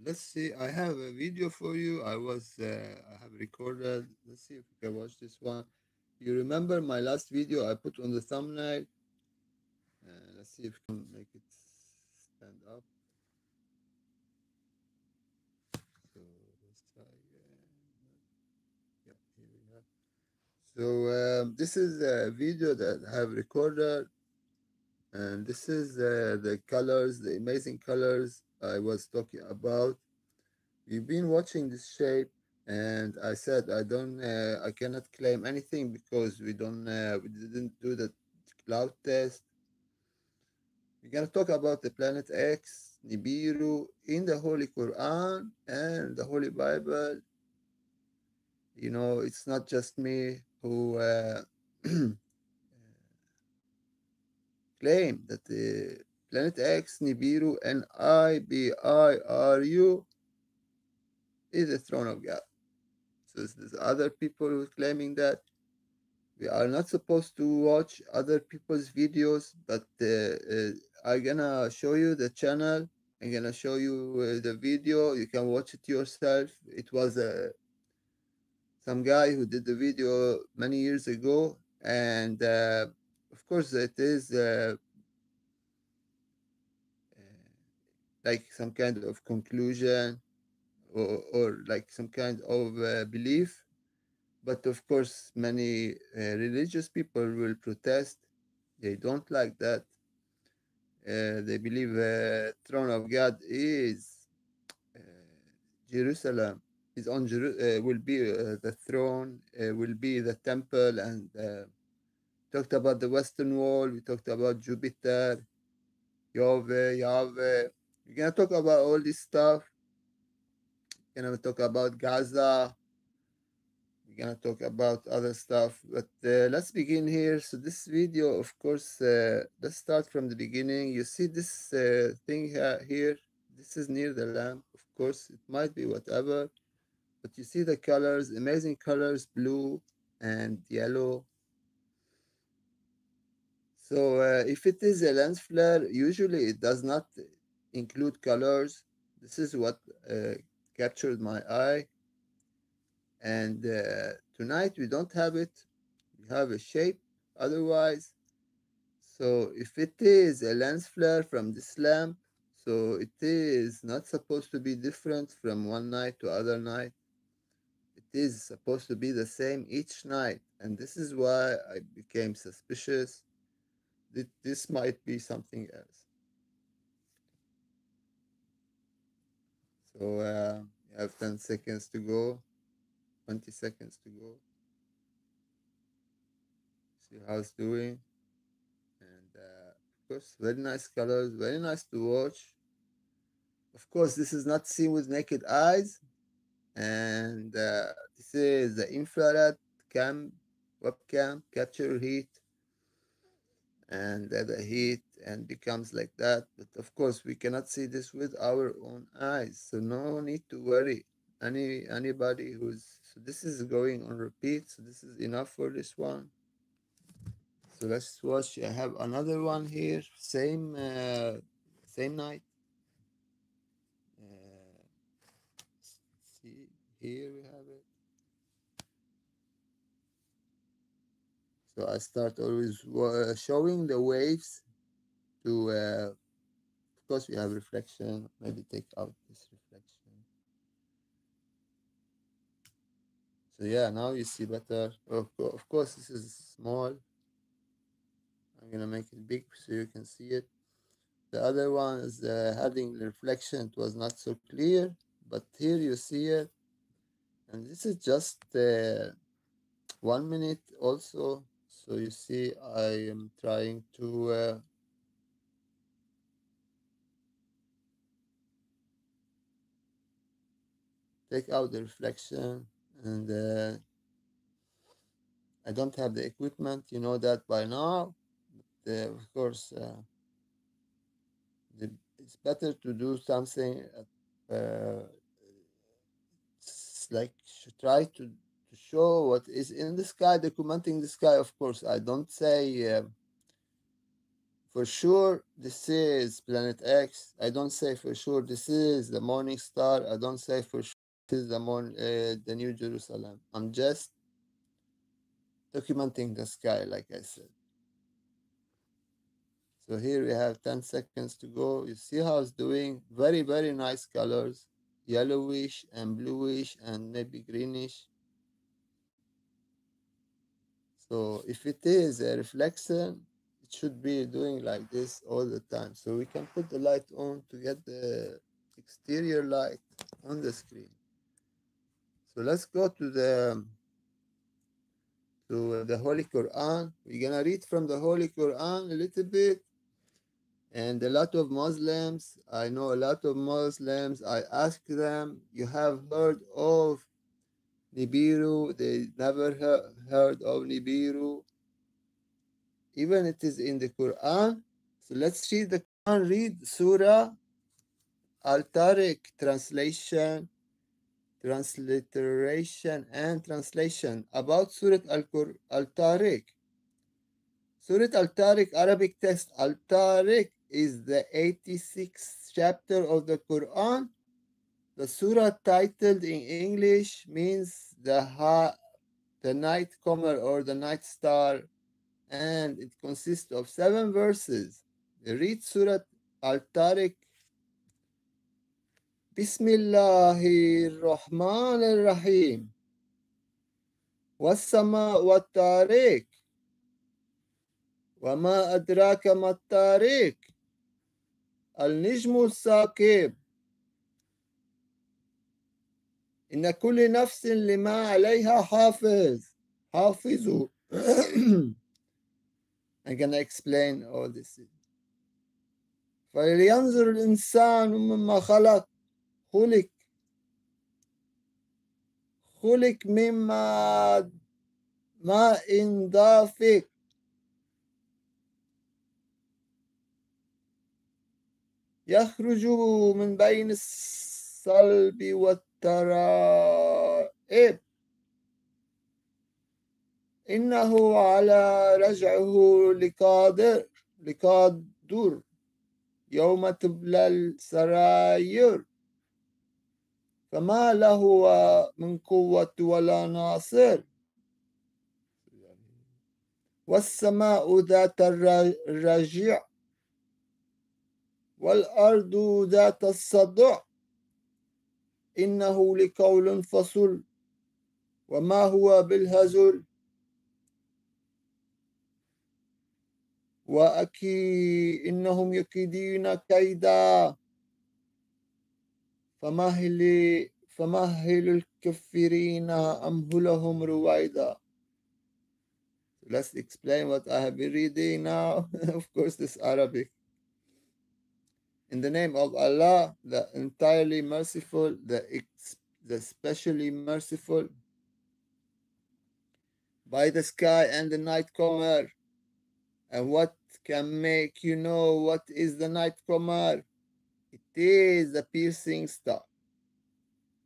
let's see. I have a video for you. I have recorded. Let's see if you can watch this one. You remember my last video I put on the thumbnail? Let's see if we can make it stand up. So let's try again. Yeah, here we have. So this is a video that I have recorded, and this is the colors, the amazing colors I was talking about. We've been watching this shape, and I said I cannot claim anything because we didn't do the cloud test. We're gonna talk about the planet X, Nibiru, in the Holy Quran and the Holy Bible. You know, it's not just me who claim that the planet X, Nibiru, and Nibiru is the throne of God. So there's other people who are claiming that. We are not supposed to watch other people's videos, but I'm gonna show you the channel. I'm gonna show you the video. You can watch it yourself. It was some guy who did the video many years ago, and of course it is like some kind of conclusion or like some kind of belief. But of course, many religious people will protest. They don't like that. They believe throne of God is uh, Jerusalem. Is on will be the throne, will be the temple, and talked about the Western Wall. We talked about Jupiter, Yahweh. We're gonna talk about all this stuff. We're gonna talk about Gaza. We're gonna talk about other stuff, but let's begin here. So this video, of course, let's start from the beginning. You see this thing here. This is near the lamp. Of course, it might be whatever, but you see the colors, amazing colors, blue and yellow. So if it is a lens flare, usually it does not include colors. This is what captured my eye. And tonight we don't have it. We have a shape otherwise. So if it is a lens flare from this lamp, so it is not supposed to be different from one night to other night. It is supposed to be the same each night. And this is why I became suspicious that this might be something else. So you have 10 seconds to go, 20 seconds to go. See how it's doing. And of course, very nice colors, very nice to watch. Of course, this is not seen with naked eyes. And this is the infrared cam webcam capture heat, and the heat and becomes like that. But of course, we cannot see this with our own eyes, so no need to worry. Anybody who's so this is going on repeat, so this is enough for this one. So let's watch. I have another one here, same night. uh, See, here we have it. So I start always showing the waves to of course we have reflection. Maybe take out this reflection. So yeah, now you see better. Of course this is small. I'm gonna make it big so you can see it. The other one is having the reflection. It was not so clear, but here you see it. And this is just 1 minute also. So you see I am trying to take out the reflection, and I don't have the equipment, you know that by now. Of course, it's better to do something like try to show what is in the sky, documenting the sky. Of course, I don't say for sure this is planet X. I don't say for sure this is the morning star. I don't say for sure this is the New Jerusalem. I'm just documenting the sky, like I said. So here we have 10 seconds to go. You see how it's doing? Very, very nice colors. Yellowish and bluish and maybe greenish. So if it is a reflection, it should be doing like this all the time. So we can put the light on to get the exterior light on the screen. So let's go to the Holy Quran. We're gonna read from the Holy Quran a little bit. And a lot of Muslims, I know a lot of Muslims, I ask them, you have heard of Nibiru? They never heard of Nibiru. Even it is in the Quran. So let's read the Quran. Read Surah Al-Tariq translation, transliteration, and translation about Surah Al-Tariq. Surah Al-Tariq, Arabic text. Al-Tariq is the 86th chapter of the Quran. The surah titled in English means the night comer or the night star, and it consists of 7 verses. Read Surah Al-Tariq. Bismillahir Rahmanir Rahim. والسماء والطارق وما أدراك ما الطارق النجم الثاقب إن كل نفس لما عليها حافظ. I'm gonna explain all this. فلينظر الإنسان مما خلق خلق مما ماء دافق يخرج من بين الصلب والترائب إنه على رجعه لقادر يوم تبلى السراير فما له من قوة ولا ناصر والسماء ذات الرجع والأرض ذات الصدع إنه لقول فصل وما هو بالهزل إنهم يكيدون كيدا فمهل الكافرين أمهلهم رويدا. Let's explain what I have been reading now. Of course, this Arabic. In the name of Allah, the entirely merciful, the specially merciful, by the sky and the night comer. And what can make you know what is the night comer? It is the piercing star.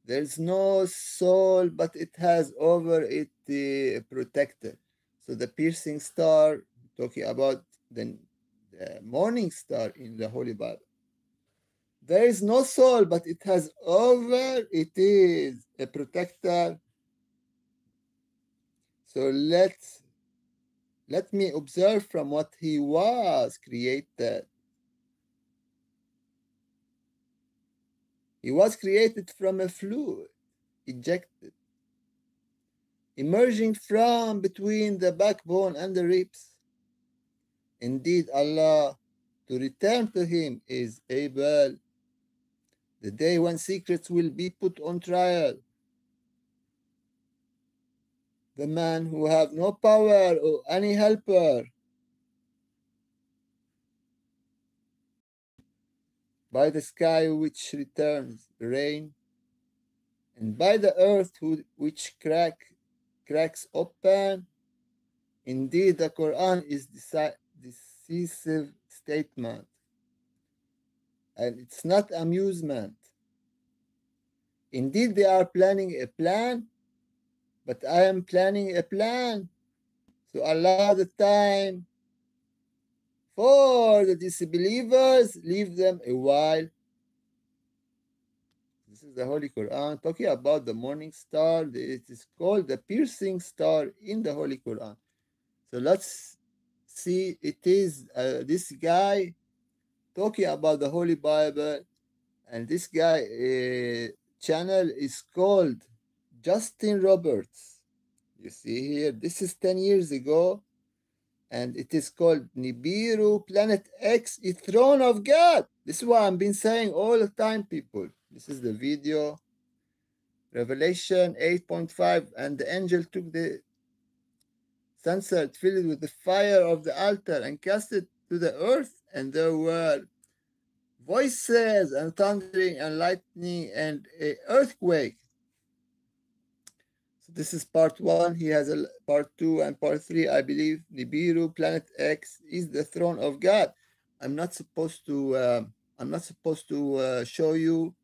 There is no soul, but it has over it the protector. So the piercing star, talking about the morning star in the Holy Bible. There is no soul, but it has over it is a protector. So let me observe from what he was created. He was created from a fluid, ejected, emerging from between the backbone and the ribs. Indeed, Allah, to return to him, is able. The day when secrets will be put on trial. The man who have no power or any helper, by the sky which returns rain, and by the earth which cracks open. Indeed, the Quran is decisive statement, and it's not amusement. Indeed, they are planning a plan, but I am planning a plan. So allow the time For the disbelievers, leave them a while. This is the Holy Quran talking about the morning star. It is called the piercing star in the Holy Quran. So let's see. It is this guy talking about the Holy Bible, and this guy channel is called Justin Roberts. You see here, this is 10 years ago, and it is called Nibiru Planet X, a throne of God. This is what I've been saying all the time, people. This is the video, Revelation 8.5, and the angel took the censer filled with the fire of the altar and cast it to the earth, and there were voices and thundering and lightning and a earthquake. So this is part one. He has a part two and part three, I believe. Nibiru, Planet X is the throne of God. I'm not supposed to. Show you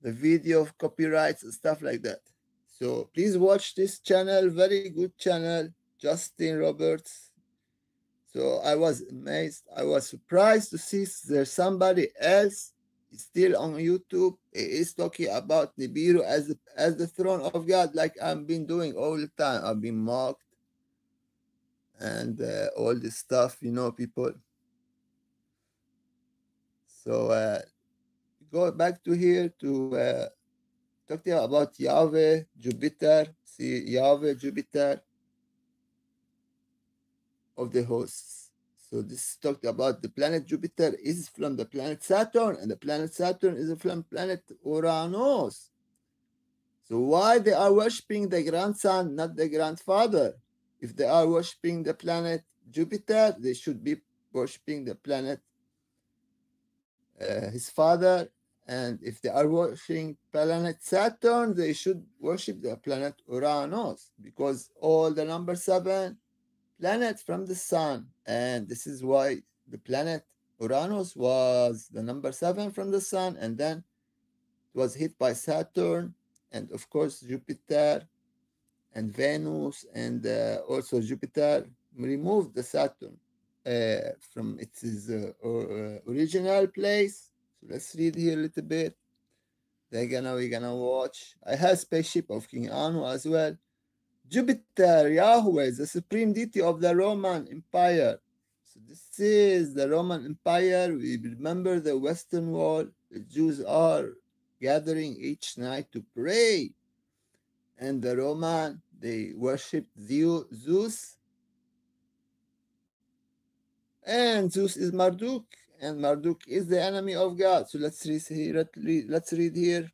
the video of copyrights and stuff like that. So please watch this channel. Very good channel, Justin Roberts. So I was amazed. I was surprised to see there's somebody else still on YouTube is talking about Nibiru as the throne of God, like I've been doing all the time. I've been mocked and all this stuff, people. So go back to here to talk about Yahweh, Jupiter. See, Yahweh, Jupiter of the hosts. So this talked about the planet Jupiter is from the planet Saturn, and the planet Saturn is from planet Uranus. So why they are worshipping the grandson, not the grandfather? If they are worshipping the planet Jupiter, they should be worshipping the planet his father. And if they are worshiping planet Saturn, they should worship the planet Uranus, because all the number 7 planet from the sun, and this is why the planet Uranus was the number 7 from the sun, and then it was hit by Saturn, and of course Jupiter and Venus, and also Jupiter removed the Saturn from its original place. So let's read here a little bit. We're gonna watch. I have Spaceship of King Anu as well. Jupiter, Yahweh, the supreme deity of the Roman Empire. So this is the Roman Empire. We remember the Western Wall. The Jews are gathering each night to pray. And the Roman, they worship Zeus. And Zeus is Marduk. And Marduk is the enemy of God. So let's read here.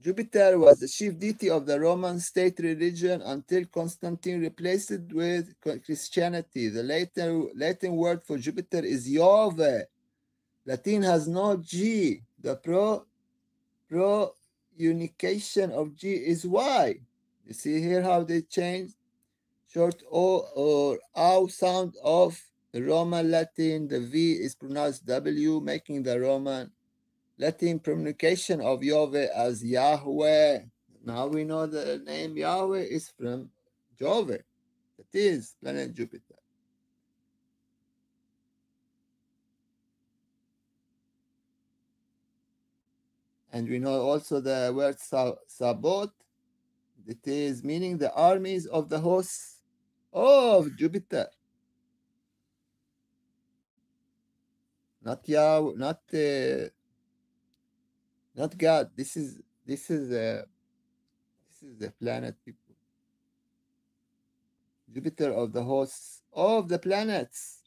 Jupiter was the chief deity of the Roman state religion until Constantine replaced it with Christianity. The Latin word for Jupiter is Jove. Latin has no G. The pronunciation of G is Y. You see here how they changed? Short O or OW sound of the Roman Latin. The V is pronounced W, making the Roman Latin pronunciation of Yahweh as Yahweh. Now we know the name Yahweh is from Jove. That is planet Jupiter. And we know also the word Sabot. It is meaning the armies of the hosts of Jupiter. Not Yahweh, not God. This is the planet, people. Jupiter of the hosts of the planets.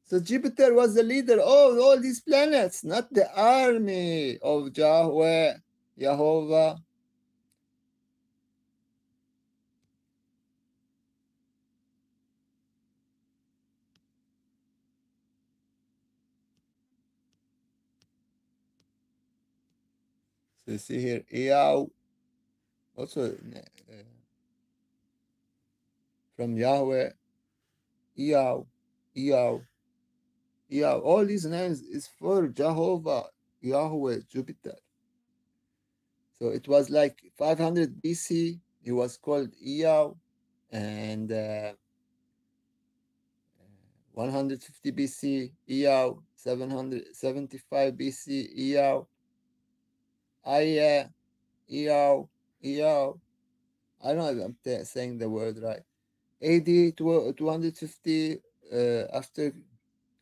So Jupiter was the leader of all these planets, not the army of Yahweh, Jehovah. So you see here, Eau, also from Yahweh, Eau, Eau, Eau. All these names is for Jehovah, Yahweh, Jupiter. So it was like 500 BC. He was called Iyao, and 150 BC, Iyao, 775 BC, Iyao, Aya, Iyao, Iyao. I don't know if I'm saying the word right. AD 250 after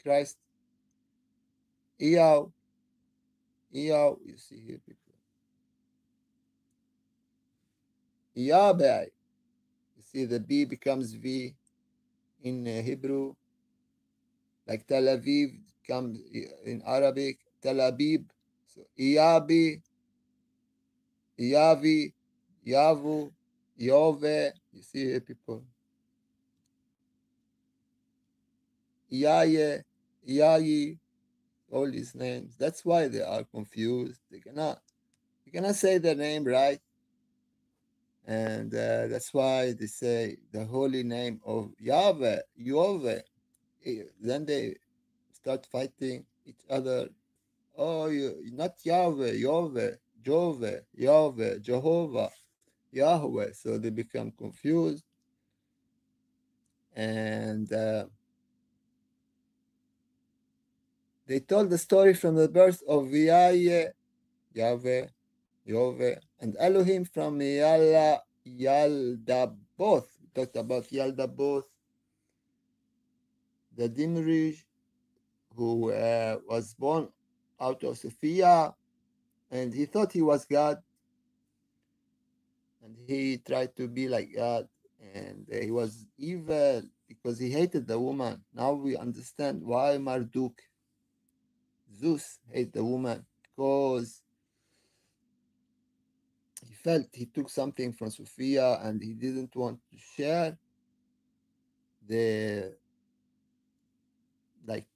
Christ, Iyao, Iyao. You see here, people. Iyabai. You see the B becomes V in Hebrew, like Tel Aviv comes in Arabic, Tel Abib. So Iyabi, Iyavi, Yavu, Yove. You see here, people. Iyaye, Iyayi, all these names. That's why they are confused. You cannot say the name right. And that's why they say the holy name of Yahweh, Yahweh. Then they start fighting each other. Oh, not Yahweh, Yahweh, Jove, Yahweh, Jehovah, Yahweh. So they become confused. And they told the story from the birth of Yahweh, Yahweh, Yahweh, and Elohim from Yaldaboth. We talked about Yaldaboth, the Dimri who was born out of Sophia, and he thought he was God, and he tried to be like God, and he was evil because he hated the woman. Now we understand why Marduk, Zeus, hated the woman, because he felt he took something from Sophia and he didn't want to share the like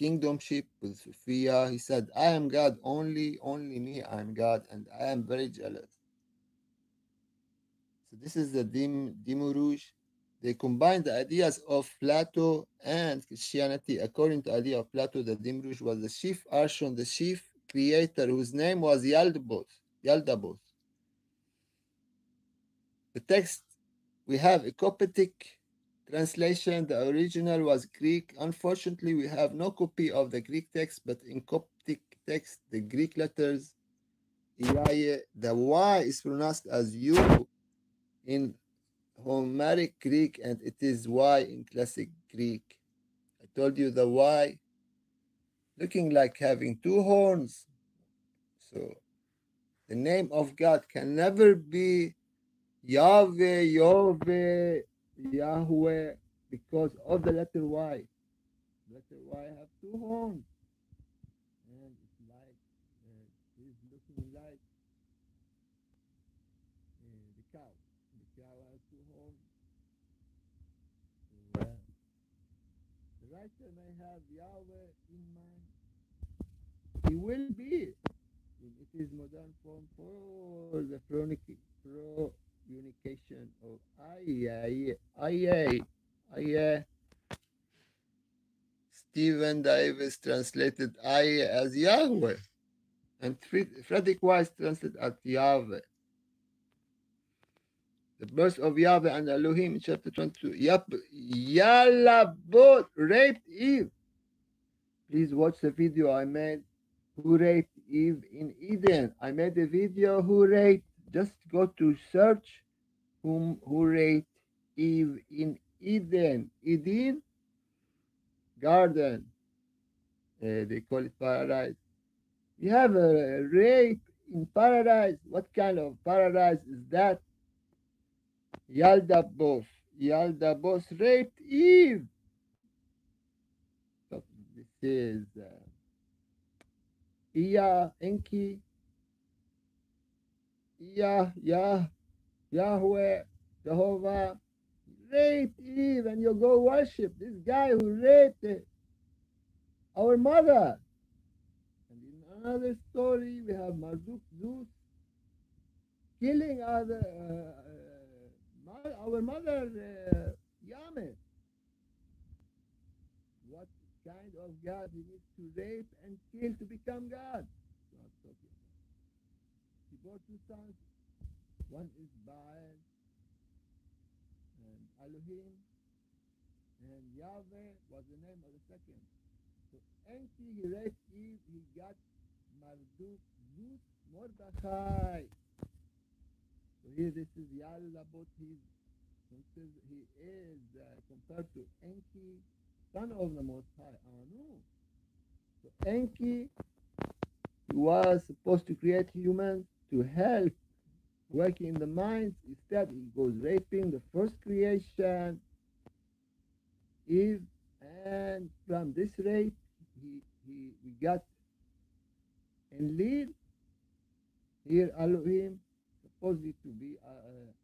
kingdomship with Sophia. He said, I am God, only me, I am God, and I am very jealous. So this is the Dimuruj. They combined the ideas of Plato and Christianity. According to the idea of Plato, the Dimruj was the chief archon, the chief creator, whose name was Yaldabaoth. The text, we have a Coptic translation. The original was Greek. Unfortunately, we have no copy of the Greek text, but in Coptic text, the Greek letters, the Y is pronounced as U in Homeric Greek, and it is Y in Classic Greek. I told you the Y looking like having two horns. So the name of God can never be Yahweh, Yahweh, Yahweh, because of the letter Y. The letter Y have two horns, and it's like it's looking like the cow. The cow has two horns. So, the writer may have Yahweh in mind. He will be in its modern form for the unification of I. Stephen Davis translated I as Yahweh, and Frederick Weiss translated as Yahweh. The birth of Yahweh and Elohim in chapter 22. Yalabot raped Eve. Please watch the video I made. Who raped Eve in Eden? I made a video who raped. Just go to search who raped Eve in Eden. Eden garden. They call it paradise. We have a rape in paradise. What kind of paradise is that? Yaldabaoth. Yaldabaoth raped Eve. So this is Enki, Yahweh, Jehovah raped Eve, and you go worship this guy who raped our mother. And in another story, we have Marduk, Zeus, killing our mother, Yame. What kind of God he needs to rape and kill to become God? He bore two sons. One is Baal and Elohim, and Yahweh was the name of the second. So Enki, he raped Eve, he got Marduk, Zeus, Mordechai. So here this is Yalla, but he is compared to Enki, son of the Most High, Anu. So Enki was supposed to create humans to help working in the mines. Instead, he goes raping the first creation, Eve, and from this rape, we got Enlil. Here, Elohim, supposedly to be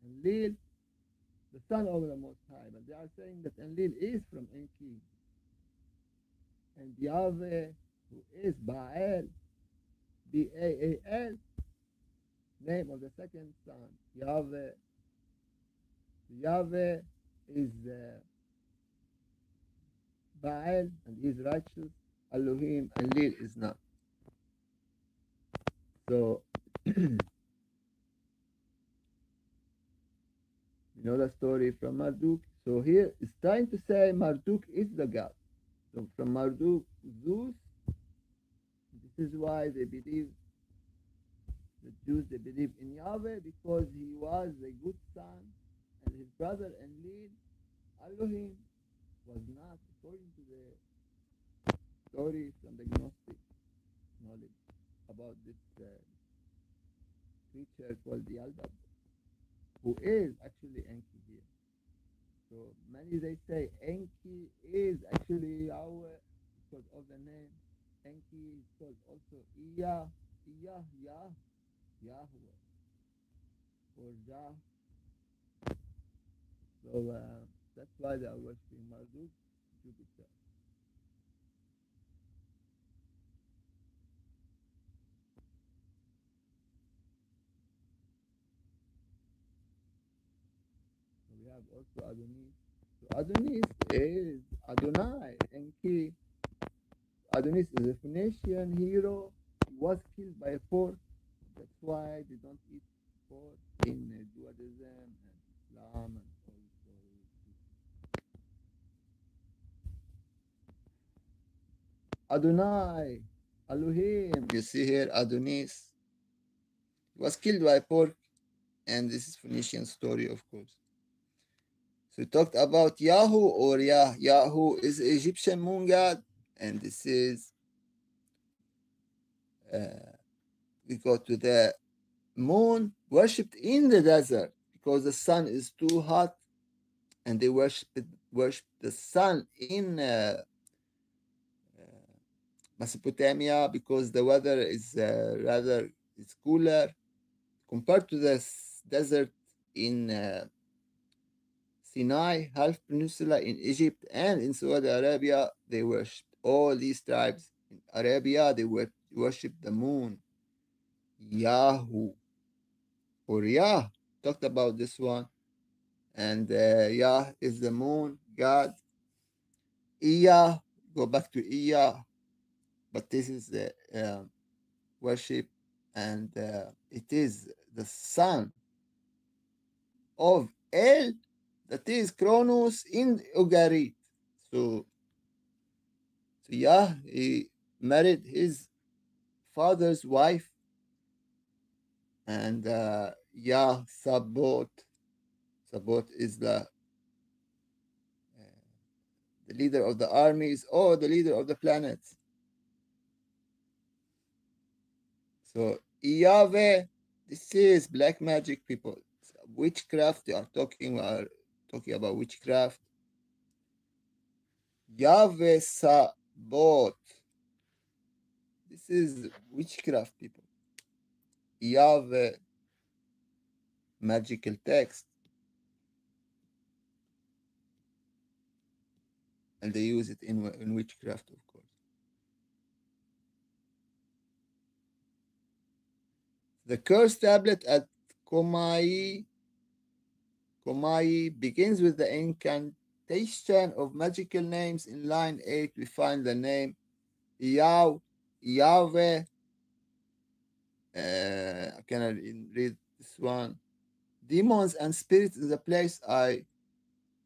Enlil, the son of the Most High. But they are saying that Enlil is from Enki. And Yahweh, who is Baal, Baal, name of the second son, Yahweh. Yahweh is Baal and he is righteous. Elohim and Lil is not. So you know the story from Marduk. So here it's trying to say Marduk is the god. So from Marduk, Zeus. This is why they believe, the Jews, they believe in Yahweh because he was a good son, and his brother Enlil, Elohim, was not, according to the story from the Gnostic knowledge about this creature called the Yalbab, who is actually Enki here. So many they say Enki is actually Yahweh because of the name. Enki is called also Iyah, Yahweh, or Jah. So that's why they are worshiping Marduk, Jupiter. So we have also Adonis. So Adonis is Adonai, Enki. Adonis is a Phoenician hero. He was killed by a pork. That's why they don't eat pork in Judaism and Islam and also Adonai, Elohim. You see here Adonis. He was killed by a pork, and this is Phoenician story, of course. So we talked about Yahu or Yah. Yahu is Egyptian moon god, and this is we go to the moon worshipped in the desert because the sun is too hot, and they worship the sun in Mesopotamia because the weather is rather it's cooler compared to the desert in Sinai, half peninsula in Egypt, and in Saudi Arabia. They worship all these tribes. In Arabia, they worship the moon, Yahu or Yah. Talked about this one, and Yah is the moon god. Iyah, go back to Iyah, but this is the worship, and it is the son of El, that is Kronos in Ugarit. So Yah, he married his father's wife, and Yah Sabot. Sabot is the leader of the armies or the leader of the planets. So Yahweh, this is black magic, people. It's witchcraft. They are talking about witchcraft. Yahweh Sabot. This is witchcraft, people. Yahweh magical text. And they use it in witchcraft, of course. The curse tablet at Komai begins with the incantation of magical names. In line 8, we find the name Yahweh. Can I read this one? demons and spirits in the place. I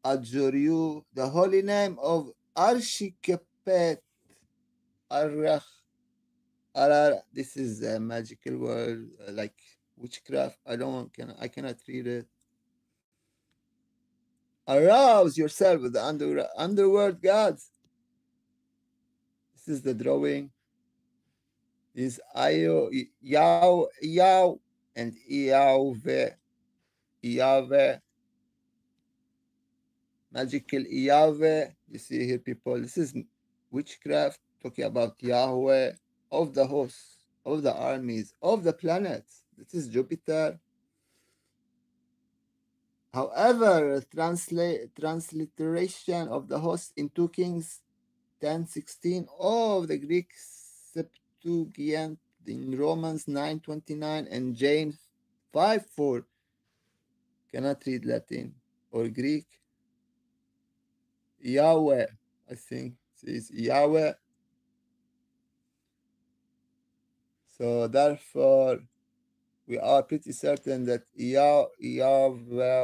adjure you, the holy name of Arshikepet Arach Arar. This is a magical word, like witchcraft. I cannot read it. Arouse yourself with the underworld gods. This is the drawing. Is Io, Yao, Yao, and Iauve, Iave, magical Iave. You see here, people. This is witchcraft talking about Yahweh of the hosts, of the armies, of the planets. This is Jupiter. However, transliteration of the host in 2 Kings 10:16 of the Greek Septuagint in Romans 9:29 and James 5:4 cannot read Latin or Greek. Yahweh, I think it is Yahweh. So therefore, we are pretty certain that Yahweh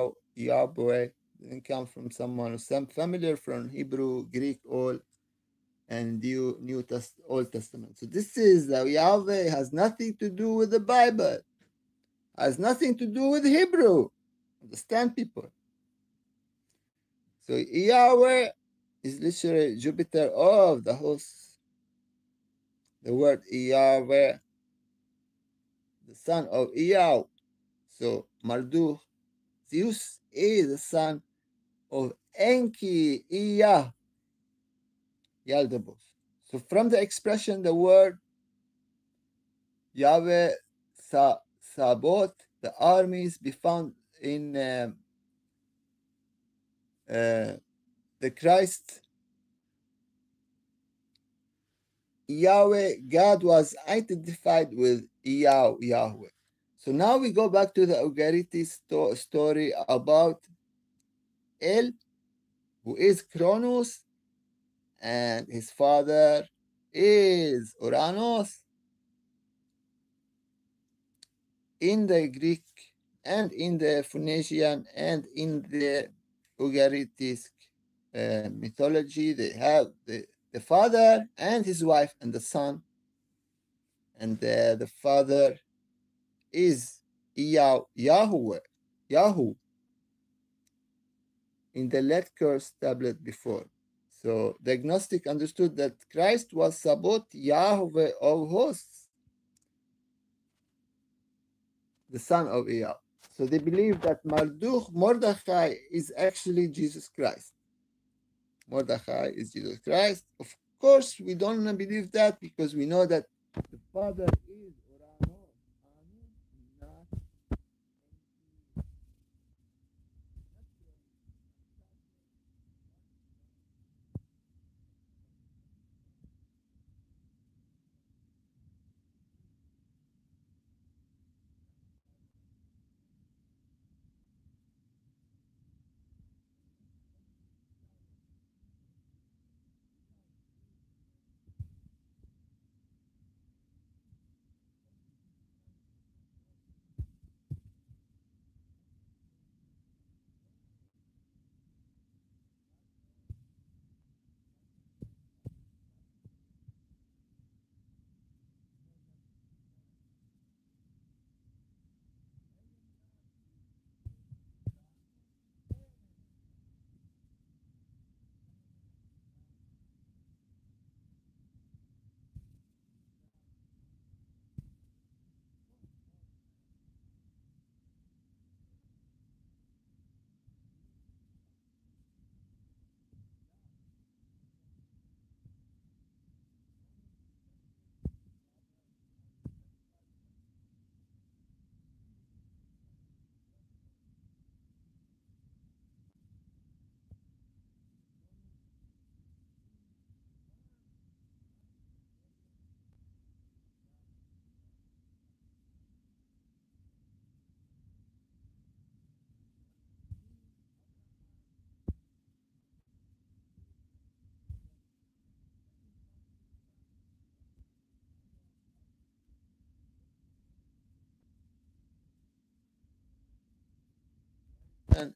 didn't come from someone who's familiar from Hebrew, Greek, all and Old Testament. So this is Yahweh has nothing to do with the Bible, has nothing to do with Hebrew. Understand, people? So Yahweh is literally Jupiter of the hosts. The word Yahweh, the son of Iyah. So Marduk, Zeus is the son of Enki, Iyah, Yaldabos. So from the expression, the word Yahweh Sabot, the armies be found in the Christ. Yahweh, God was identified with Yahweh. So now we go back to the Ugariti story about El, who is Kronos, and his father is Uranus in the Greek and in the Phoenician and in the Ugaritic mythology. They have the father and his wife and the son, and the father is Yahweh, Yahoo, in the Let Curse tablet before. So the agnostic understood that Christ was Sabot, Yahweh of hosts, the son of Iyah. So they believe that Mordechai is actually Jesus Christ. Mordechai is Jesus Christ. Of course, we don't believe that because we know that the Father is Urano, not.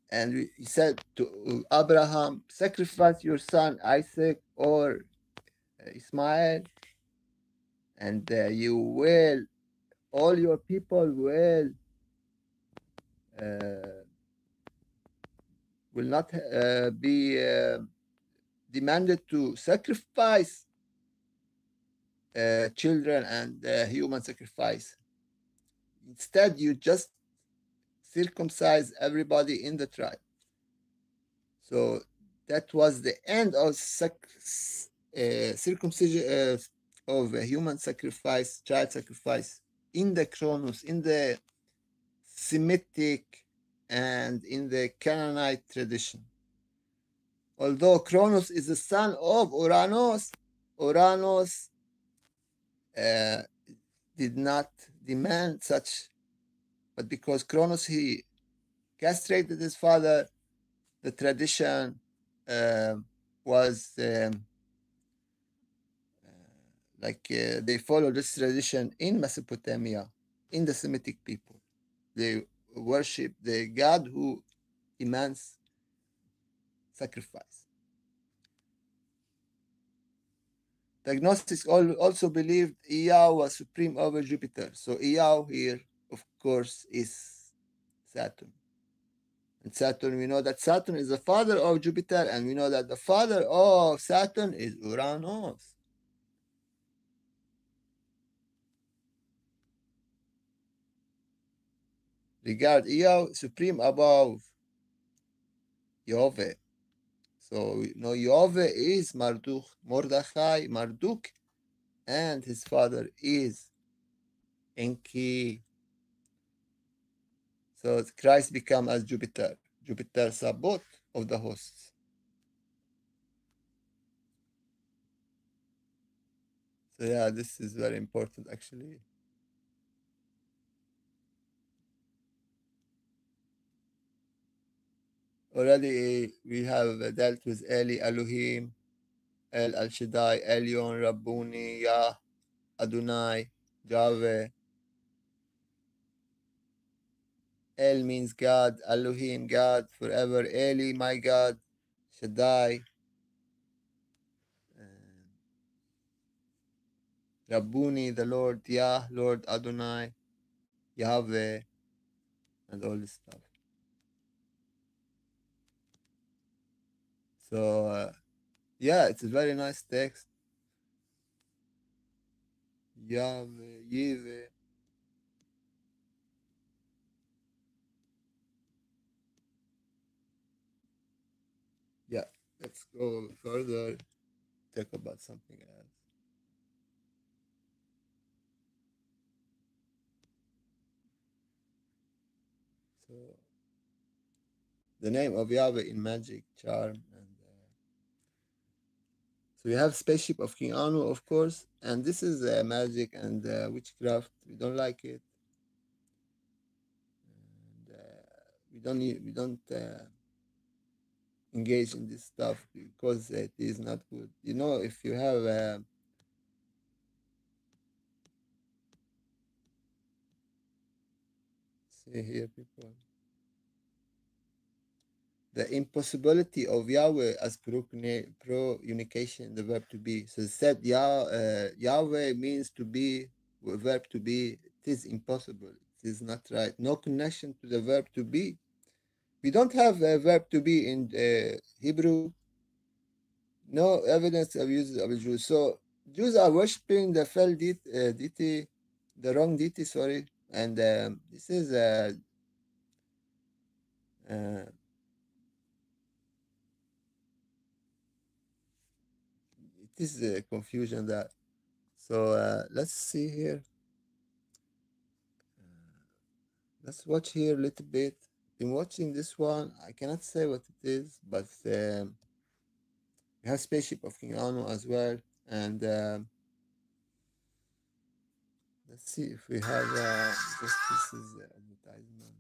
and he said to Abraham, sacrifice your son Isaac or Ismail, and you will, all your people uh, will not be demanded to sacrifice children and human sacrifice. Instead, you just circumcise everybody in the tribe. So that was the end of circumcision of a human sacrifice, child sacrifice in the Chronos, in the Semitic and in the Canaanite tradition. Although Kronos is the son of Uranus, Uranus uh, did not demand such, but because Kronos he castrated his father, the tradition uh, was they follow this tradition in Mesopotamia, in the Semitic people. They worship the god who demands sacrifice. The agnostics also believed Ea was supreme over Jupiter. So Ea here, of course, is Saturn. And Saturn, we know that Saturn is the father of Jupiter, and we know that the father of Saturn is Uranus. Regard Ea supreme above Yahweh. So we know Yahweh is Mordechai, Marduk, and his father is Enki. So Christ become as Jupiter, Jupiter Sabbath of the hosts. So yeah, this is very important actually. Already we have dealt with Eli, Elohim, El Al Shaddai, Elyon, Rabboni, Yah, Adonai, Yahweh. El means God, Elohim, God forever, Eli, my God, Shaddai, Rabboni, the Lord, Yah, Lord Adonai, Yahweh, and all this stuff. So, yeah, it's a very nice text. Yahweh, Yahweh. Yeah, let's go further, talk about something else. So, the name of Yahweh in magic, charm, and so we have spaceship of King Anu, of course, and this is magic and witchcraft. We don't like it, and we don't engage in this stuff because it is not good. You know, if you have see here, people. The impossibility of Yahweh as pro-unication, the verb to be. So it said Yahweh means to be, verb to be. It is impossible. It is not right. No connection to the verb to be. We don't have a verb to be in Hebrew. No evidence of use of Jews. So Jews are worshiping the fell deity, the wrong deity, sorry. And this is uh, it is a confusion that. So let's see here. Let's watch here a little bit. Been watching this one. I cannot say what it is, but we have Spaceship of King Anu as well. And let's see if we have this is advertisement.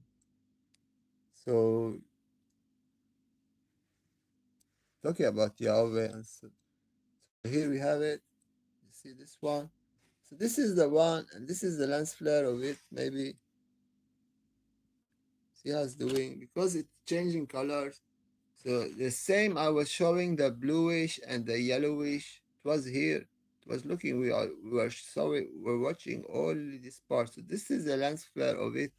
So talking about Yahweh, and so here we have it. You see this one. So this is the one, and this is the lens flare of it. Maybe See how it's doing? Because it's changing colors. So the same I was showing the bluish and the yellowish. It was here. It was looking. We're watching all these parts. So this is the lens flare of it.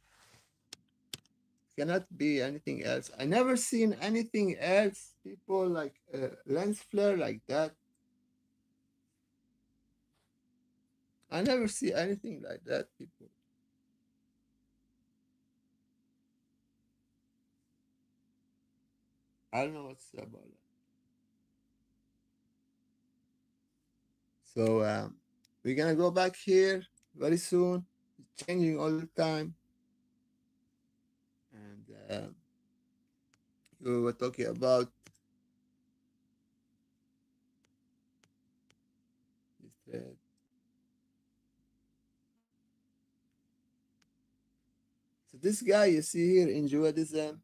Cannot be anything else. I never seen anything else. People like lens flare like that. I never see anything like that, people. I don't know what's about that. So we're gonna go back here very soon. It's changing all the time, and we were talking about this thread. So this guy you see here in Judaism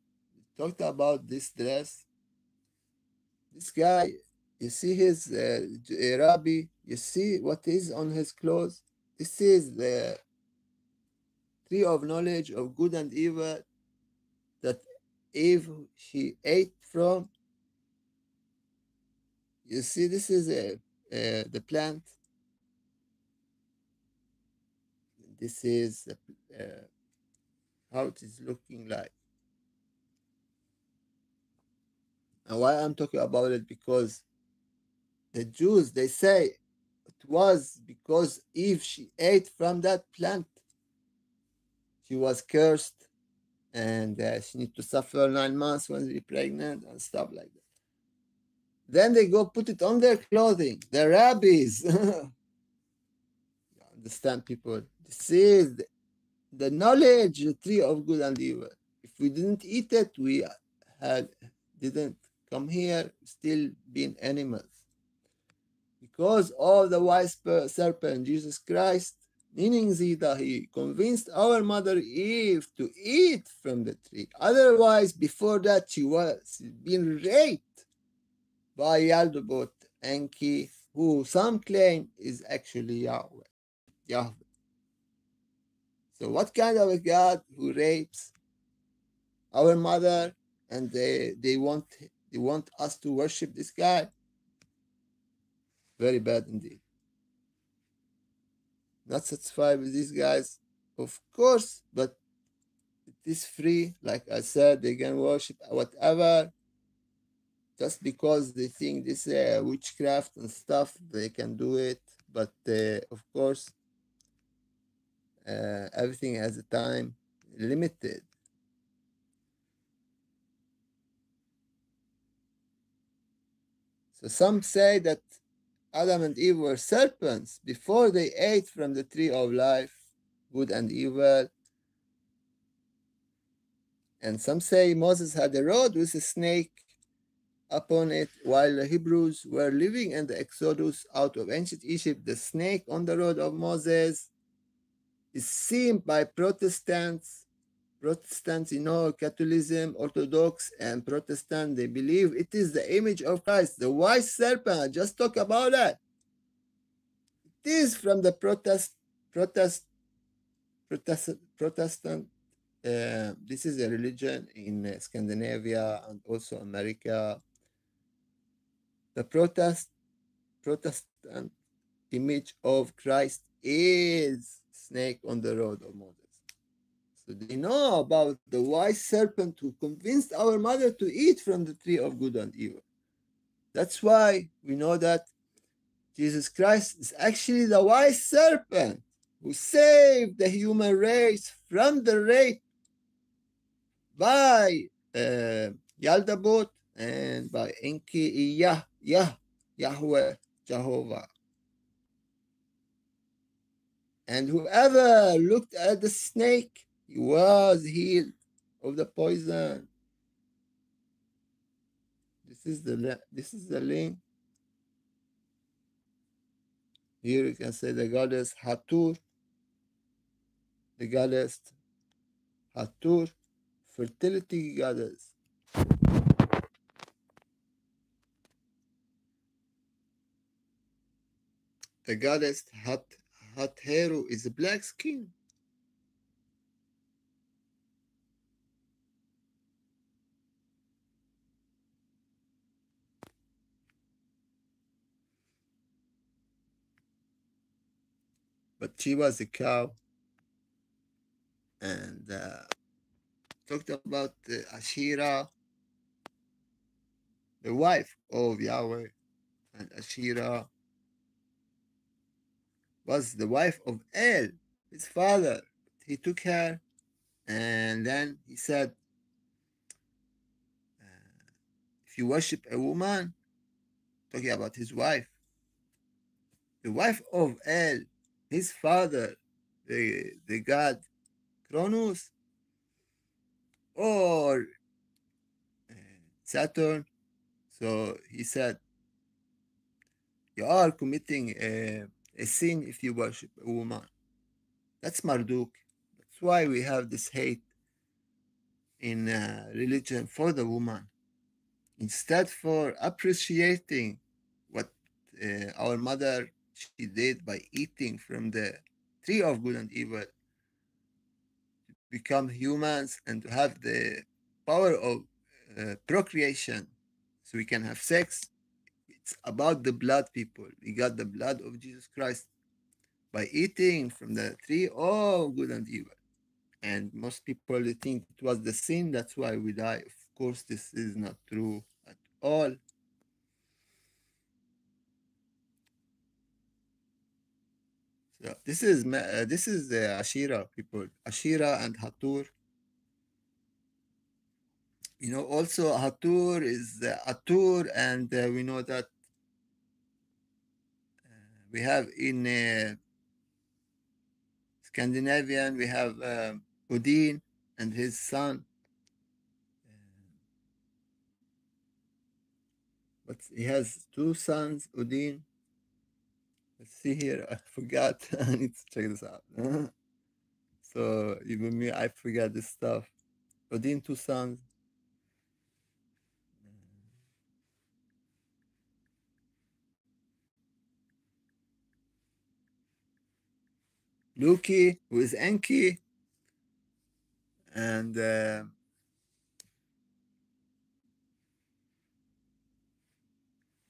talked about this dress. This guy, you see his rabbi. You see what is on his clothes. This is the tree of knowledge of good and evil that Eve she ate from. You see, this is the plant. This is how it is looking like. And why I'm talking about it, because the Jews they say it was because Eve she ate from that plant. She was cursed, and she need to suffer 9 months when she's pregnant and stuff like that. Then they go put it on their clothing. The rabbis. Understand, people? This is the knowledge, the tree of good and evil. If we didn't eat it, we had didn't come here, still being animals. Because of the wise serpent, Jesus Christ, meaning that he convinced our mother Eve to eat from the tree. Otherwise, before that, she was being raped by 🀭 Enki, who some claim is actually Yahweh. Yahweh. So what kind of a God who rapes our mother, and they want us to worship this guy? Very bad indeed. Not satisfied with these guys, of course, but it is free. Like I said, they can worship whatever. Just because they think this witchcraft and stuff, they can do it. But of course, everything has a time limited. So some say that Adam and Eve were serpents before they ate from the tree of life, good and evil. And some say Moses had a rod with a snake upon it while the Hebrews were living in the Exodus out of ancient Egypt. The snake on the rod of Moses is seen by Protestants. Protestants, Catholicism, Orthodox, and Protestant, they believe it is the image of Christ, the white serpent. I just talked about that. It is from the Protestant. This is a religion in Scandinavia and also America. The Protestant image of Christ is snake on the road of Moses. So they know about the wise serpent who convinced our mother to eat from the tree of good and evil. That's why we know that Jesus Christ is actually the wise serpent who saved the human race from the rape by 🀭 and by Enki, Yahweh, Jehovah. And whoever looked at the snake, he was healed of the poison. This is the link. Here you can say the goddess Hathor, the goddess Hathor, fertility goddess. The goddess Hathor is black skin. but she was a cow. And talked about Ashira, the wife of Yahweh. And Ashira was the wife of El, his father. He took her, and then he said, if you worship a woman, talking about his wife, the wife of El, his father, the god Cronus, or Saturn. So he said, you are committing a sin if you worship a woman. That's Marduk. That's why we have this hate in religion for the woman. Instead for appreciating what our mother she did by eating from the tree of good and evil, become humans and to have the power of procreation, so we can have sex. It's about the blood, people. We got the blood of Jesus Christ by eating from the tree of good and evil. And most people they think it was the sin, that's why we die. Of course, this is not true at all. So this is the Ashira, people. Ashira and Hatur. You know, also Hatur is Atur, and we know that we have in Scandinavian, we have Odin and his son. But he has two sons, Odin. Let's see here. I forgot. I need to check this out. So even me, I forgot this stuff. Odin, two sons. Loki, who is Enki, and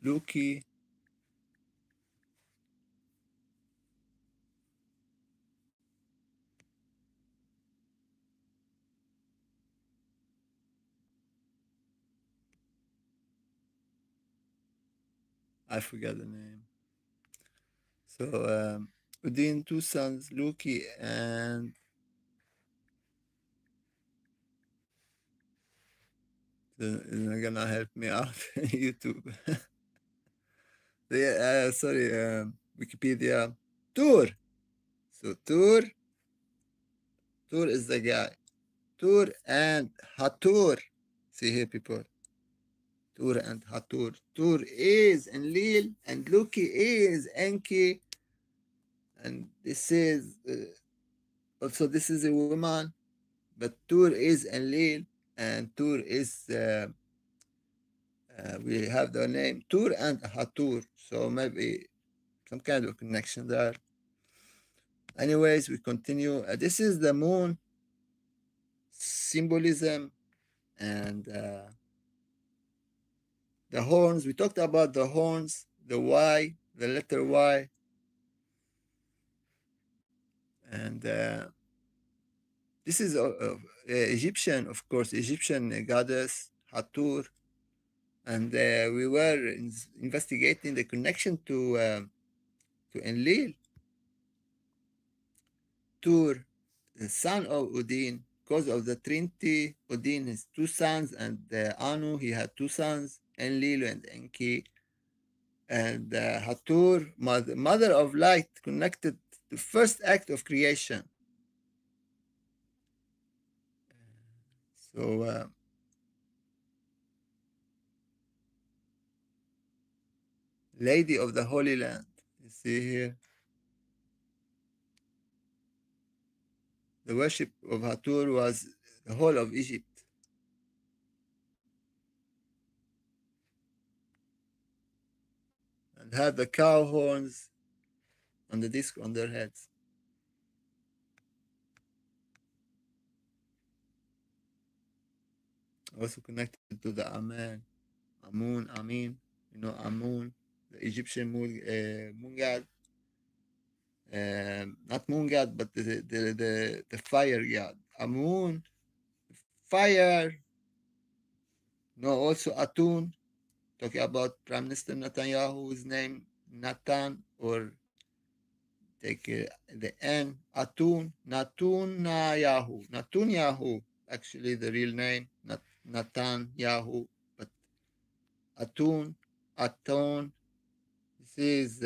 Loki. I forgot the name. So Odin, two sons, Loki, and they're gonna help me out. YouTube. Yeah, sorry, Wikipedia. Tur. So Tur is the guy. Tur and Hatur. See here, people. Tur and Hatur. Tur is Enlil, and Loki is Enki, and this is also this is a woman, but Tur is Enlil, and Tur is we have the name Tur and Hatur, so maybe some kind of connection there. Anyways, we continue. This is the moon symbolism, and the horns. We talked about the horns, the Y, the letter Y, and this is Egyptian, of course, Egyptian goddess Hathor, and we were investigating the connection to Enlil, Tur, the son of Odin. Because of the Trinity, Odin has two sons, and Anu he had two sons, Enlil and Enki. And Hathor, mother of light, connected to first act of creation. So Lady of the Holy Land. You see here, the worship of Hathor was the whole of Egypt, and had the cow horns on the disc on their heads. Also connected to the Amun, you know Amun, the Egyptian moon god, not moon god, but the fire god. Amun, fire. No, also Atun, talking about Prime Minister Netanyahu's name, Natan, or take the N, Atun, Natunyahu, Natunyahu, actually the real name, not Natanyahu, but Atun, Aton. This is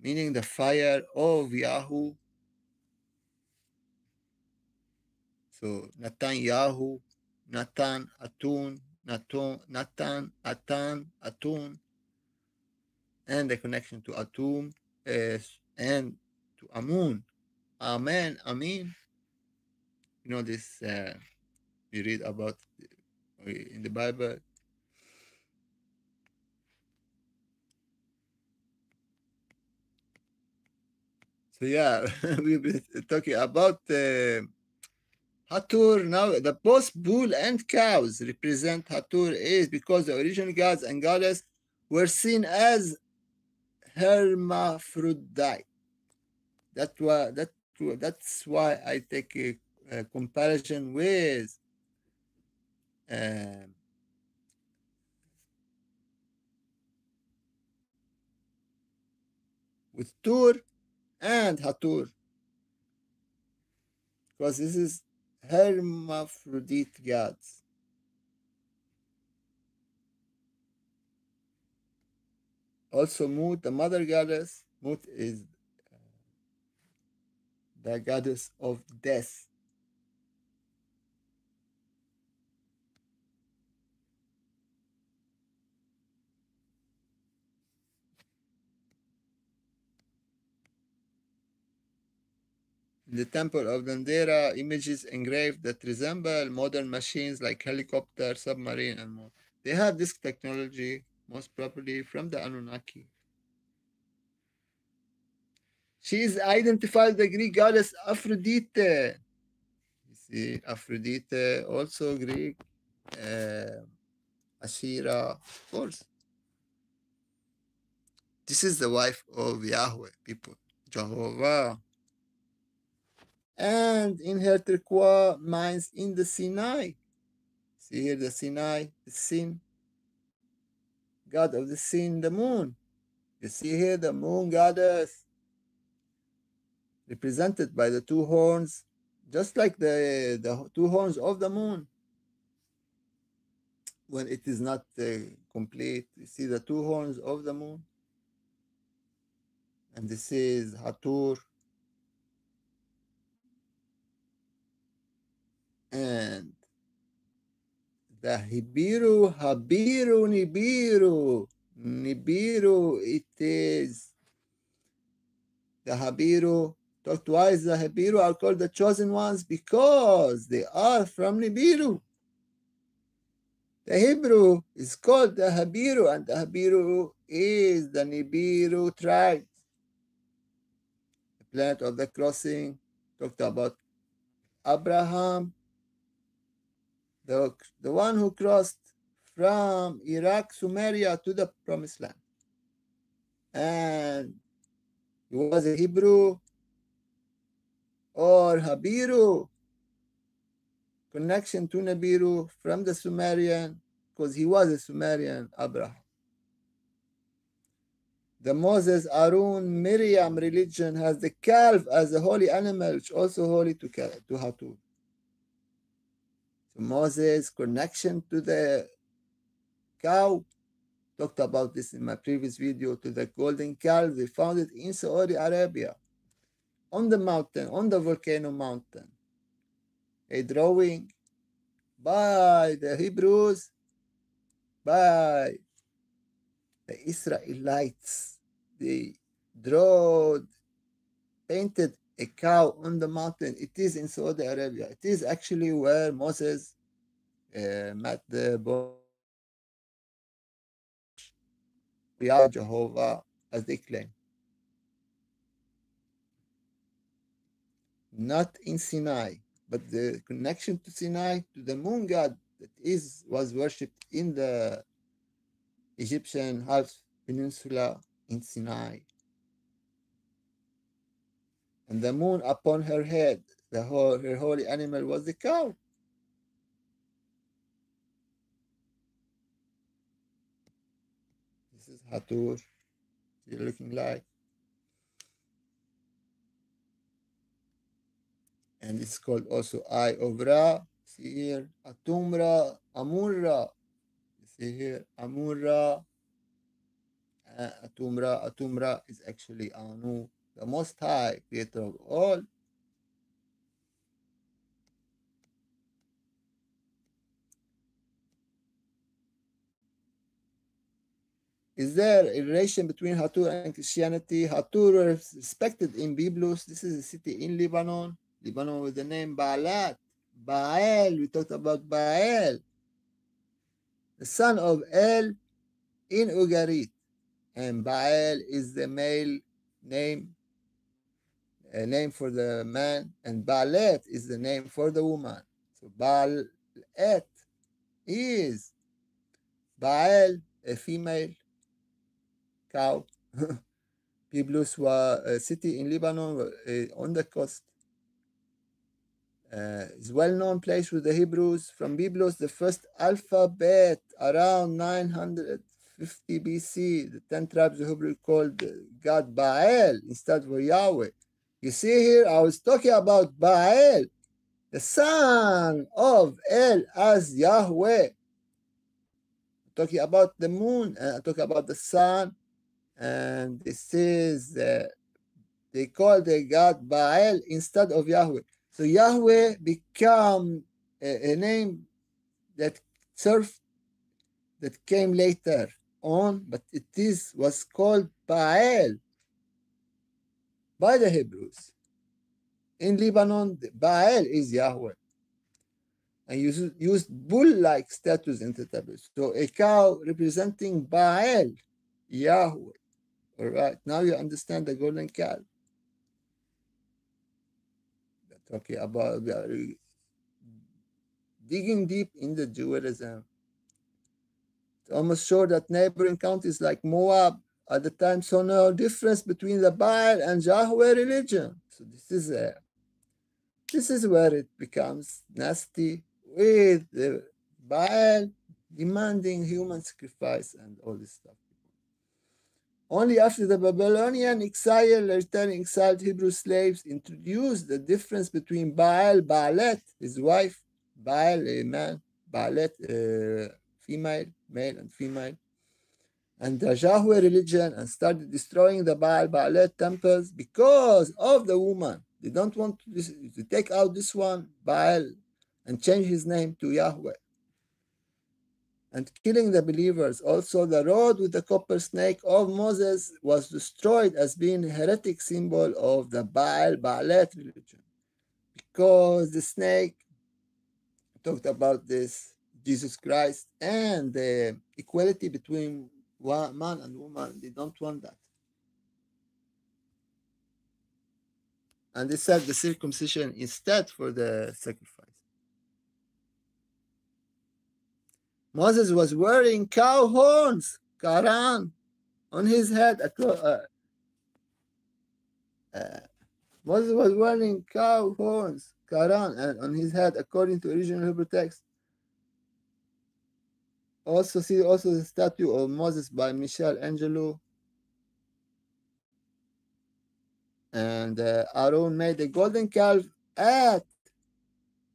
meaning the fire of Yahoo. So Natanyahu, Natan, Atun, Natan, Atan, Atun, and the connection to Atum and to Amun. Amen, Amin. You know this we read about in the Bible. So yeah, we've been talking about Hathor. Now the both bull and cows represent Hathor is because the original gods and goddess were seen as hermaphrodite. That's why I take a comparison uh, with Tur and Hathor, because this is hermaphrodite gods. Also, Mut, the mother goddess, Mut is the goddess of death. In the temple of Dendera, images engraved that resemble modern machines like helicopter, submarine, and more. They have this technology, most probably from the Anunnaki. She is identified the Greek goddess Aphrodite. You see, Aphrodite, also Greek, Ashira, of course. This is the wife of Yahweh, people, Jehovah. And in her turquoise mines in the Sinai. See here the Sinai, the sin, god of the sin, the moon. You see here the moon goddess, represented by the two horns, just like the two horns of the moon. When it is not complete, you see the two horns of the moon. And this is Hathor. And the Nibiru. Nibiru, it is the Habiru. Talk twice, the Habiru are called the chosen ones because they are from Nibiru. The Hebrew is called the Habiru, and the Habiru is the Nibiru tribe. The planet of the crossing talked about Abraham, the one who crossed from Iraq, Sumeria to the promised land. And he was a Hebrew or Habiru, connection to Nibiru from the Sumerian, because he was a Sumerian Abraham. The Moses, Aaron, Miriam religion has the calf as a holy animal, which also holy to Hathor. So Moses' connection to the cow, talked about this in my previous video, to the golden calf. They found it in Saudi Arabia, on the mountain, on the volcano mountain. A drawing by the Hebrews, by the Israelites. They painted a cow on the mountain. It is in Saudi Arabia. It is actually where Moses met the Jehovah, as they claim. Not in Sinai, but the connection to Sinai, to the moon god that was worshipped in the Egyptian half peninsula in Sinai. and the moon upon her head. Her holy animal was the cow. This is Hathor. You're looking like. And it's called also Eye of Ra. See here, Atumra, Amurra. You see here, Amurra, Atumra. Atumra is actually Anu, the Most High, creator of all. Is there a relation between Hathor and Christianity? Hathor was respected in Byblos. This is a city in Lebanon. Lebanon with the name Baalat. Baal, we talked about Baal, the son of El in Ugarit. And Baal is the male name, a name for the man, and Baalet is the name for the woman. So Baalet is Baal, a female cow. Byblos was a city in Lebanon on the coast. It's well-known place with the Hebrews. From Byblos, the first alphabet around 950 BC. The 10 tribes of Hebrew called God Baal instead of Yahweh. You see here, I was talking about Baal, the son of El as Yahweh. I'm talking about the moon, and I'm talking about the sun. And this is, they call the God Baal instead of Yahweh. So Yahweh become a name that served, that came later on, but it was called Baal by the Hebrews. In Lebanon, Baal is Yahweh. And used bull-like statues in the tablets. So a cow representing Baal, Yahweh. All right, now you understand the golden calf. Talking about, we are digging deep in the Judaism. It's almost sure that neighboring countries like Moab at the time saw no difference between the Baal and Yahweh religion. So this is where it becomes nasty, with the Baal demanding human sacrifice and all this stuff. Only after the Babylonian exile, returning exiled Hebrew slaves introduced the difference between Baal, Baalet, his wife, Baal, a man, Baalet, female, male and female, and the Yahweh religion, and started destroying the Baal, Baalet temples because of the woman. They don't want to take out this one, Baal, and change his name to Yahweh. And killing the believers. Also, the rod with the copper snake of Moses was destroyed as being a heretic symbol of the Baalet religion. Because the snake talked about this, Jesus Christ, and the equality between man and woman. They don't want that. And they said the circumcision instead for the sacrifice. Moses was wearing cow horns, Karan, on his head. Moses was wearing cow horns, Karan, and on his head, according to original Hebrew text. Also see the statue of Moses by Michelangelo. And Aaron made a golden calf at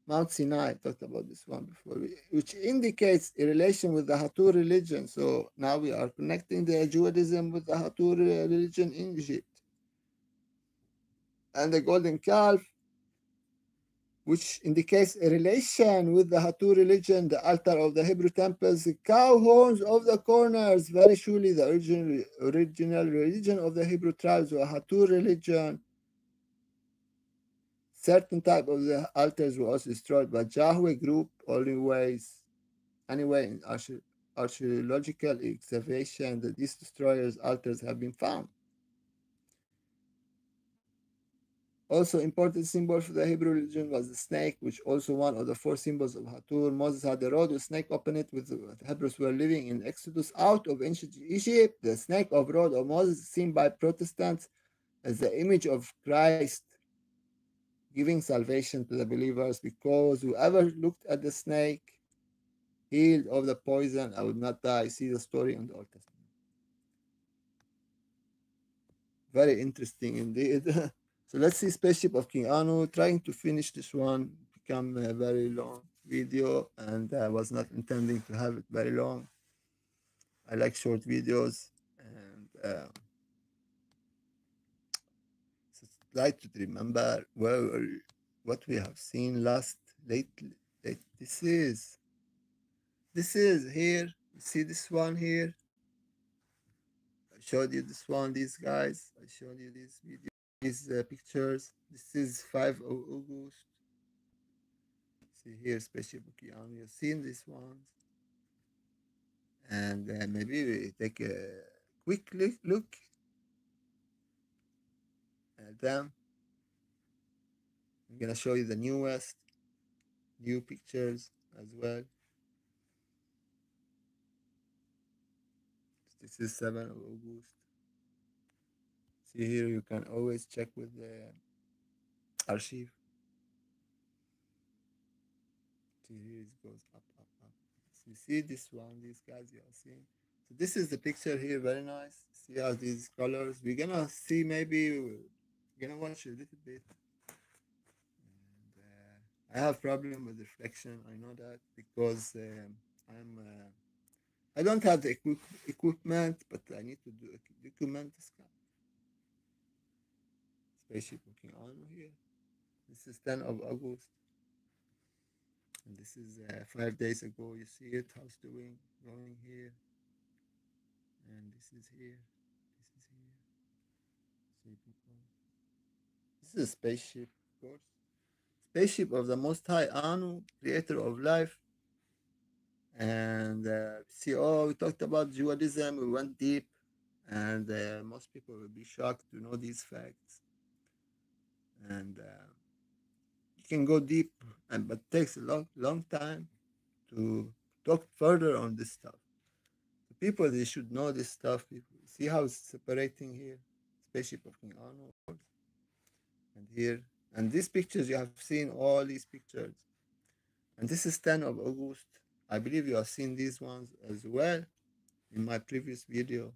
Mount Sinai. I talked about this one before, which indicates a relation with the Hathor religion. So now we are connecting the Judaism with the Hathor religion in Egypt. And the golden calf, which indicates a relation with the Hathor religion, the altar of the Hebrew temples, the cow horns of the corners. Very surely the original religion of the Hebrew tribes was Hathor religion. Certain type of the altars were also destroyed by Yahweh group anyway, in archaeological excavation that these destroyers' altars have been found. Also important symbol for the Hebrew religion was the snake, which also one of the 4 symbols of Hathor. Moses had a rod with snake upon it, with the Hebrews were living in Exodus out of ancient Egypt. The snake of rod of Moses is seen by Protestants as the image of Christ, giving salvation to the believers, because whoever looked at the snake healed of the poison and would not die. See the story in the Old Testament. Very interesting indeed. So let's see Spaceship of King Anu. Trying to finish this one, become a very long video, and I was not intending to have it very long. I like short videos, and so try to remember what we have seen lately. This is here. You see this one here? I showed you this one, these guys. I showed you this video, these pictures. This is 5 of August. See here, Spaceship Okeanos. You've seen these ones. And maybe we take a quick look at them. I'm gonna show you the newest, new pictures as well. This is 7 of August. See here, you can always check with the archive. See here, it goes up, up, up. So you see this one, these guys you are seeing. So this is the picture here, very nice. See how these colors. We're gonna see, maybe we're gonna watch a little bit. And I have problem with reflection. I know that because I don't have the equipment, but I need to document this kind. Spaceship looking on here. This is 10 of August. And this is 5 days ago. You see it, how it's doing, going here. And this is here. This is here. See people. This is a spaceship, of course. Spaceship of the Most High Anu, creator of life. And see, we talked about dualism. We went deep. And most people will be shocked to know these facts. And you can go deep, but it takes a long time to talk further on this stuff. So people, they should know this stuff. People see how it's separating here. Spaceship of King Anu, and here, and these pictures, you have seen all these pictures. And this is 10 of August. I believe you have seen these ones as well in my previous video.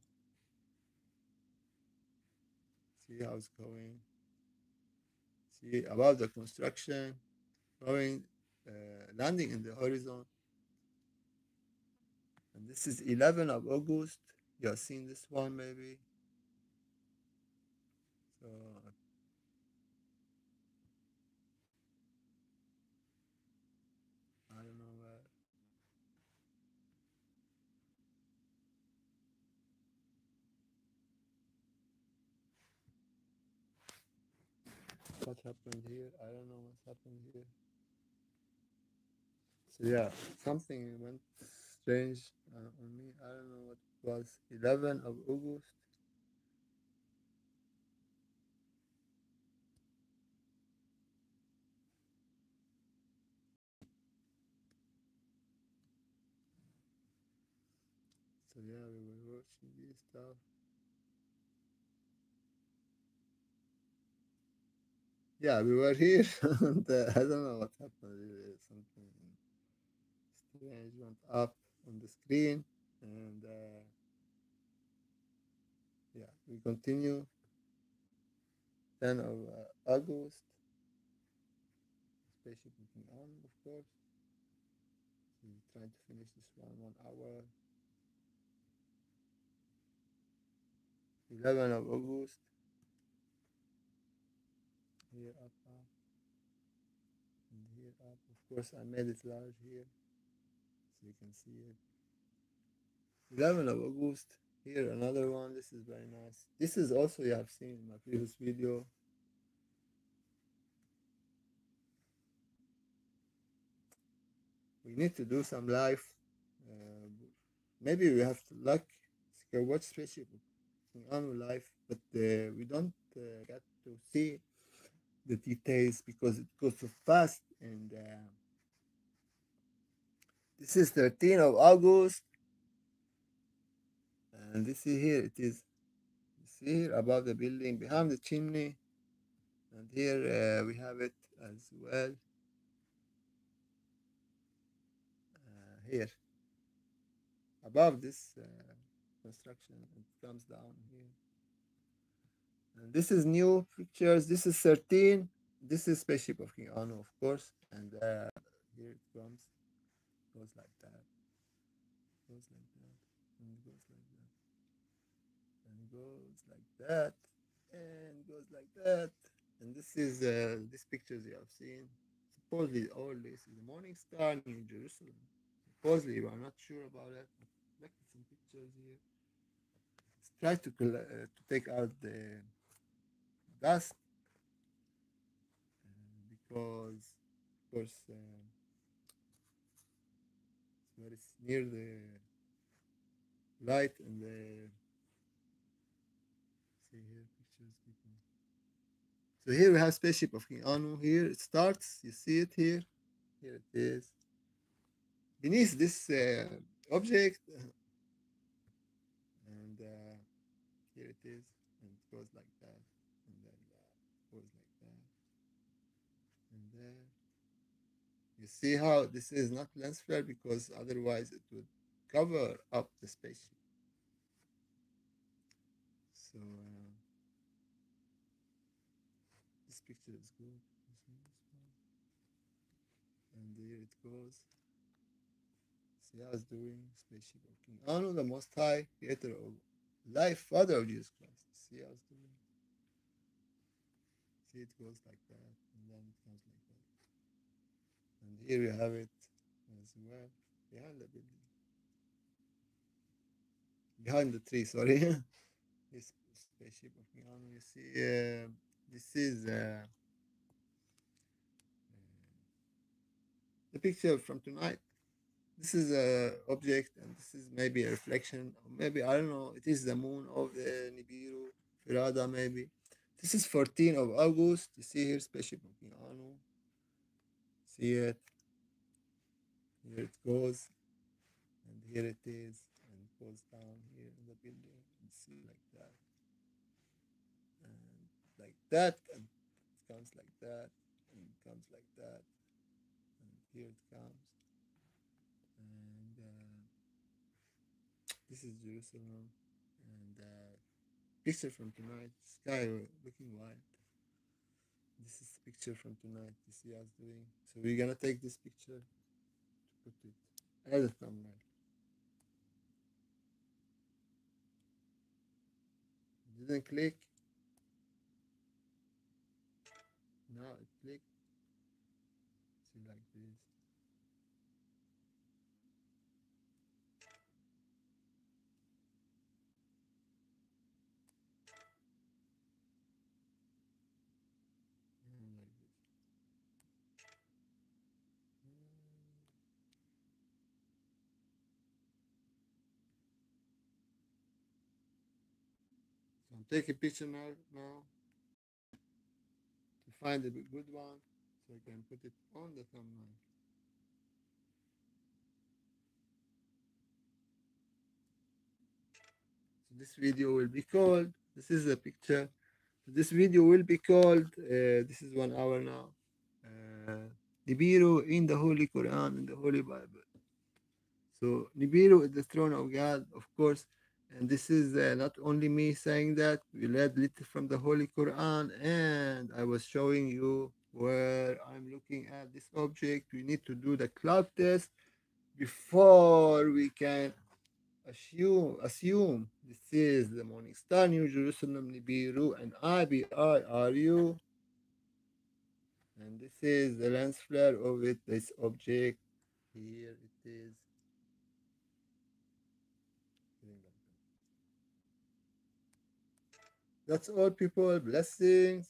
See how it's going. See about the construction, going, landing in the horizon. And this is 11 of August. You have seen this one maybe. So I don't know where. What happened here? I don't know what happened here. So yeah, something went strange on me. I don't know what it was. 11 of August. So yeah, we were watching this stuff. Yeah, we were here, and I don't know what happened. Really. Something strange went up on the screen, and yeah, we continue. 10 of August. Spaceship looking on, of course. We're trying to finish this one hour. 11 of August. Here up, and here up. Of course, I made it large here so you can see it. 11 of August. Here another one. This is very nice. This is also you have seen in my previous video. We need to do some live. Maybe we have to watch Spaceship on live, but we don't get to see the details because it goes so fast. And this is 13 of August, and this is here. It is, you see here above the building, behind the chimney. And here we have it as well. Here above this construction, it comes down here. And this is new pictures. This is 13. This is spaceship of King Anu, of course. And here it comes. Goes like that. Goes like that. And goes like that. And goes like that. And goes like that. And this is these pictures you have seen. Supposedly all this is the Morning Star, New Jerusalem. Supposedly we are not sure about it. I collected some pictures here. Let's try to take out the dust because, of course, where it's near the light and the see here pictures people. So here we have spaceship of King Anu. Here it starts. You see it here. Here it is. Beneath this object, and here it is, and it goes like that, and then goes like that, and there. You see how this is not lens flare because otherwise it would cover up the spaceship. So this picture is good. And here it goes. See how it's doing. Spaceship of King Anu, the Most High, creator of life, Father of Jesus Christ. See how it's doing. See it goes like that, and then it comes like that. And here you have it as well behind the building, behind the tree. Sorry, this spaceship of King Anu. You see, this is the picture from tonight. This is a object, and this is maybe a reflection, or maybe I don't know. It is the moon of the Nibiru, Firada, maybe. This is 14 of August. You see here, spaceship of King Anu. See it. Here it goes, and here it is, and it goes down here in the building. And see like that, and like that, and it comes like that, and it comes like that, and here it comes, and this is Jerusalem, and picture from tonight. Sky looking white. This is picture from tonight. You see us doing. So we're gonna take this picture to put it as a thumbnail. Didn't click. Now it clicked. See like this. Like this. So I'm taking picture now to find a good one so I can put it on the thumbnail. So this video will be called. This is a picture. This video will be called. This is 1 hour now. Nibiru in the Holy Quran, in the Holy Bible. So Nibiru is the throne of God, of course. And this is not only me saying that. We read little from the Holy Quran, and I was showing you where I'm looking at this object. We need to do the cloud test before we can assume this is the morning star, New Jerusalem, Nibiru, and IBIRU. And this is the lens flare of it, this object. Here it is. That's all, people. Blessings.